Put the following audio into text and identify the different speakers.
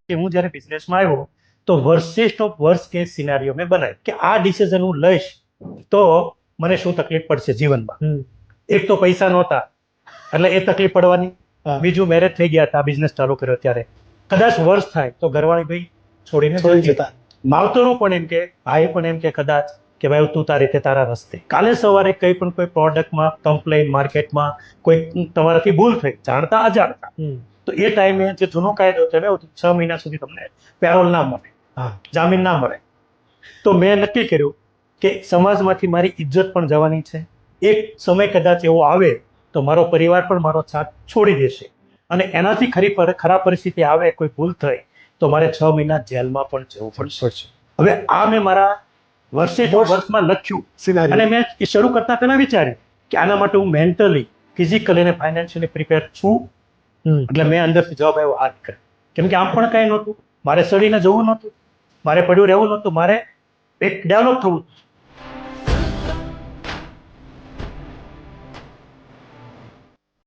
Speaker 1: કે હું જ્યારે બિઝનેસમાં આવ્યો તો વર્સ્ટેસ્ટ ઓફ વર્સ્ટ કેસ સિનારીઓ મેં બનાવ્યો કે આ ડિસિઝન હું લઈશ તો મને શું તકલીફ પડશે જીવનમાં. એક તો પૈસા નહોતા એટલે એ તકલીફ પડવાની. બીજું મેરેજ થઈ ગયા હતા, બિઝનેસ ચાલુ કર્યો ત્યારે કદાચ વર્ષ થાય તો ઘરવાળી ભાઈ છોડીને
Speaker 2: છોડી
Speaker 1: જતી.
Speaker 2: જતા.
Speaker 1: માવતરો પણ એમ કે, ભાઈ પણ એમ કે કદાચ કે ભાઈ તું તારી રીતે તારા રસ્તે. કાલે સવારે કંઈ પણ કોઈ પ્રોડક્ટમાં કમ્પ્લેન માર્કેટમાં કોઈ તમારાથી ભૂલ થઈ, જાણતા અજાણતા, તો એ ટાઈમે જે જૂનો કાયદો છે ને 6 મહિના સુધી તમને પેરોલ ના મળે, જામીન ના મળે. તો મેં નક્કી કર્યું કે સમાજમાંથી મારી ઇજ્જત પણ જવાની છે. એક સમય કદાચ એવો આવે તો મારો પરિવાર પણ મારો સાથ છોડી દેશે અને એનાથી ખરાબ પરિસ્થિતિ આવે, કોઈ ભૂલ થઈ તો મારે 6 મહિના જેલમાં પણ જવું પડશે. હવે આ મેં મારા વર્ષમાં લખ્યું અને મેં એ શરૂ કરતા પહેલા વિચાર્યું કે આના માટે હું મેન્ટલી, ફિઝિકલી અને ફાઇનાન્શિયલી પ્રિપેર છું. એટલે મેં અંદરથી જવાબ આવ્યો હાથ કરે. કેમ કે આમ પણ કંઈ નહોતું, મારે સડીને જવું નહોતું, મારે પડ્યું રહેવું નહોતું, મારે એક ડેવલપ થવું.